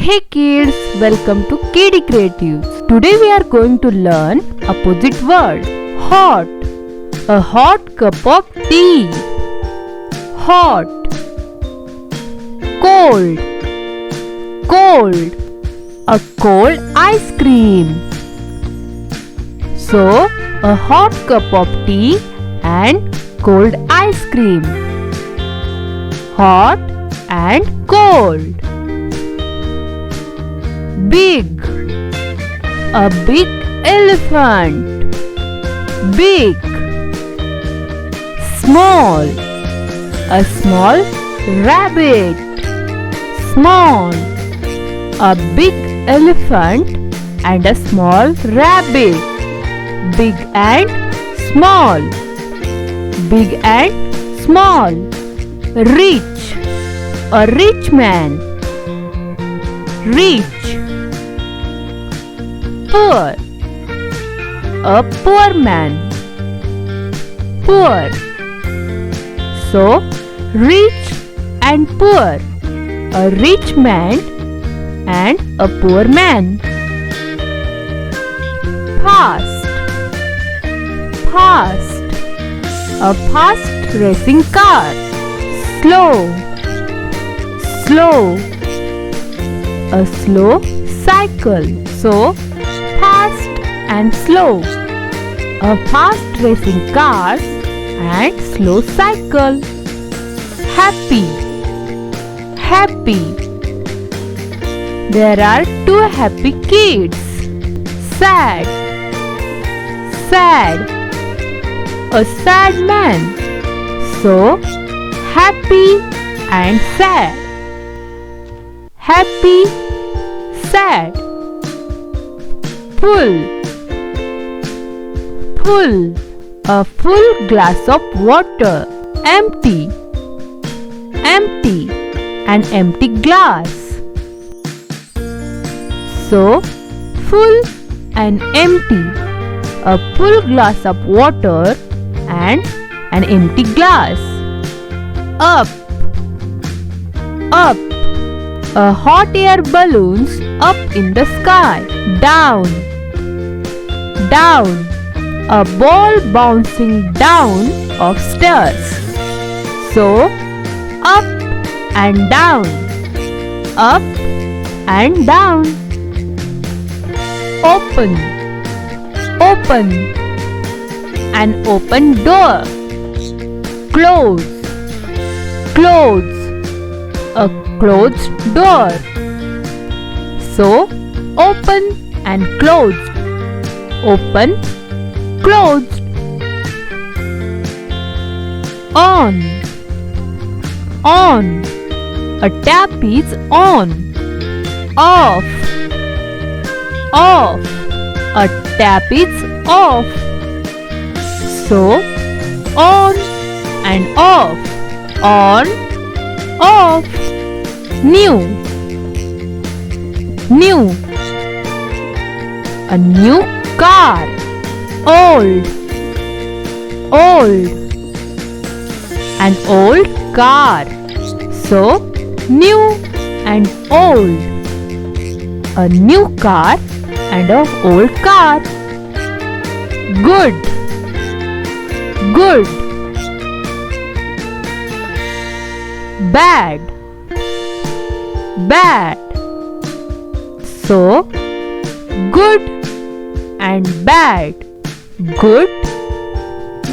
Hey kids, welcome to Kiddie Creatives. Today we are going to learn opposite word. Hot. A hot cup of tea. Hot. Cold. Cold. A cold ice cream. So, a hot cup of tea and cold ice cream. Hot and cold. Big. A big elephant. Big. Small. A small rabbit. Small. A big elephant and a small rabbit. Big and small. Big and small. Rich. A rich man. Rich. Poor. A poor man. Poor. So, rich and poor. A rich man and a poor man. Fast. Fast. A fast racing car. Slow. Slow. A slow cycle. So, fast and slow. A fast racing car and slow cycle. Happy. Happy. There are two happy kids. Sad. Sad. A sad man. So, happy and sad. Happy, sad. Full. Full. A full glass of water. Empty. Empty. An empty glass. So, full and empty. A full glass of water and an empty glass. Up. Up. A hot air balloons up in the sky. Down. Down. A ball bouncing down of stairs. So, up and down. Up and down. Open. Open. An open door. Close. Close. A closed door. So, open and closed. Open, closed. On. On. A tap is on. Off. Off. A tap is off. So, on and off. On, off. New. New. A new car. Old. Old. An old car. So, new and old. A new car and an old car. Good. Good. Bad. Bad. So, good and bad. Good,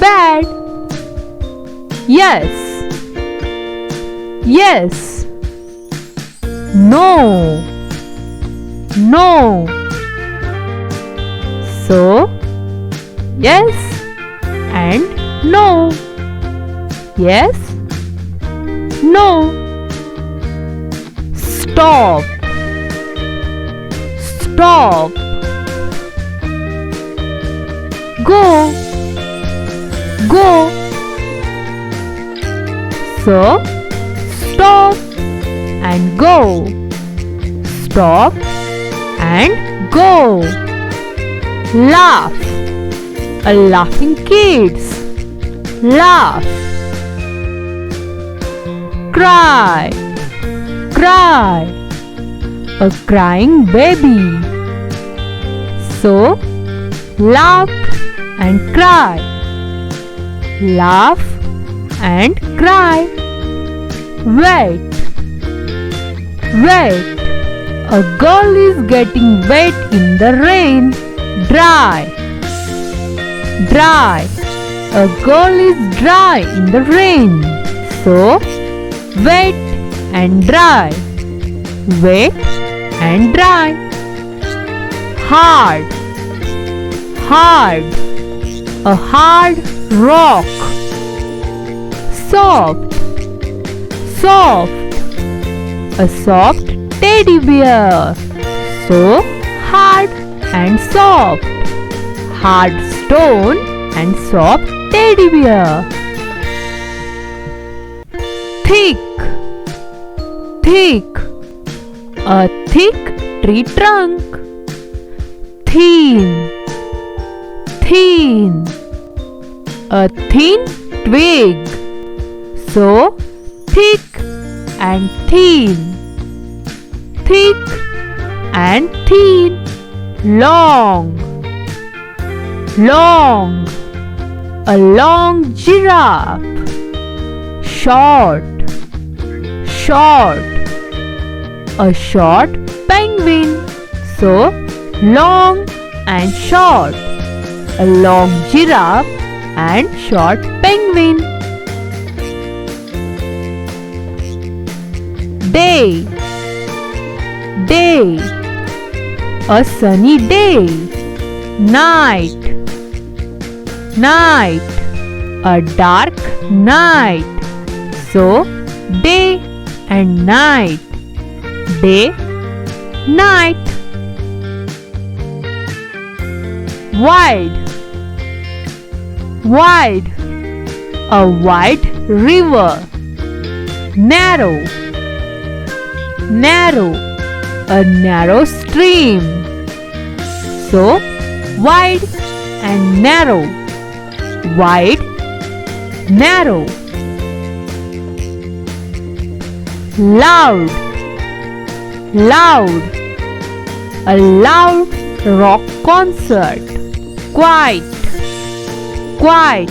bad. Yes. Yes. No. No. So, yes and no. Yes. No. Stop. Stop. Go. Go. So, stop and go. Stop and go. Laugh. A laughing kids. Laugh. Cry. Cry. a crying baby. So, laugh and cry. Laugh and cry. Wet. Wet. A girl is getting wet in the rain. Dry. Dry. A girl is dry in the rain. So, wet and dry. Wet and dry. Hard. Hard. A hard rock. Soft. Soft. A soft teddy bear. So, hard and soft. Hard stone and soft teddy bear. Thick. Thick. A thick tree trunk. Thin. Thin. A thin twig. So, thick and thin. Thick and thin. Long. Long. A long giraffe. Short. Short. A short penguin. So, long and short. A long giraffe and short penguin. Day. Day. A sunny day. Night. Night. A dark night. So, day and night. Day, night. Wide. Wide. A wide river. Narrow. Narrow. A narrow stream. So, wide and narrow. Wide, narrow. Loud. Loud. A loud rock concert. Quiet. Quiet.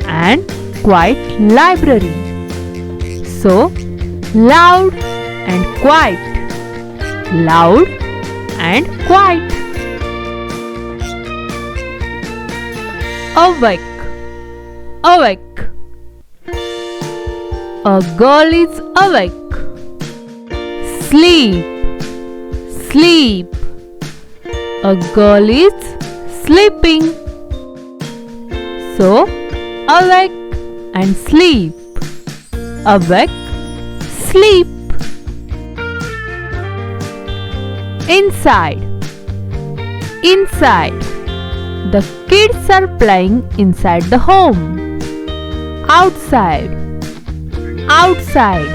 And quiet library. So, loud and quiet. Loud and quiet. Awake. Awake. A girl is awake. Sleep. Sleep. A girl is sleeping. So, awake and sleep. Awake, sleep. Inside. Inside. The kids are playing inside the home. Outside. Outside.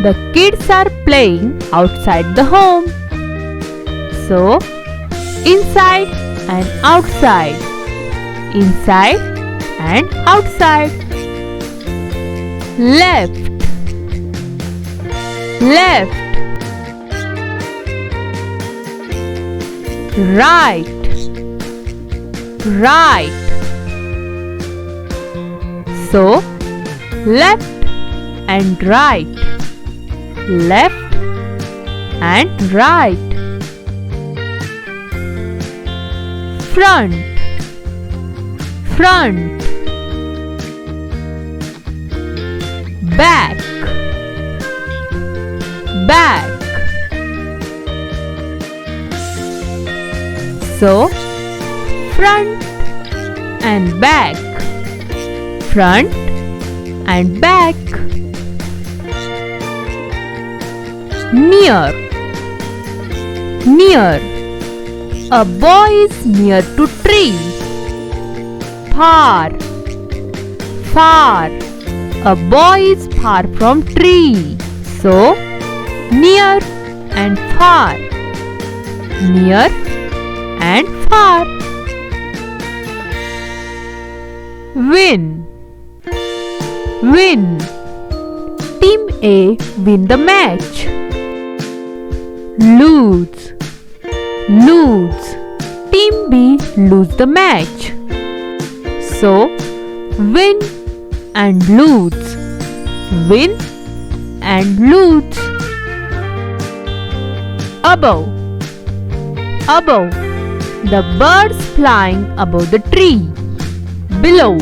The kids are playing outside the home. So, inside and outside. Inside and outside. Left. Left. Right. Right. So, left and right. Left and right. Front. Front. Back. Back. So, front and back. Front and back. Near. Near. A boy is near to tree. Far. Far. A boy is far from tree. So, near and far. Near and far. Win. Win. Team A win the match. lose, lose. Team B lose the match. So, win and lose, win and lose. Above, above. The birds flying above the tree. Below,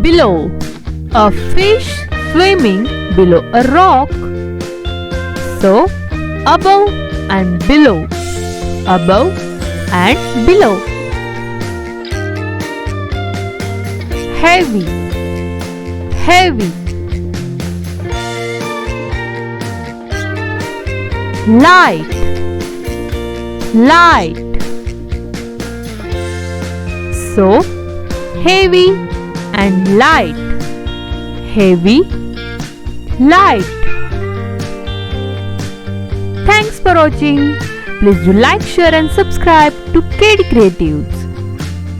below. A fish swimming below a rock. So, above and below, above and below. Heavy, heavy. Light, light. So, heavy and light, heavy, light. Thanks for watching. Please do like, share and subscribe to KD Creatives.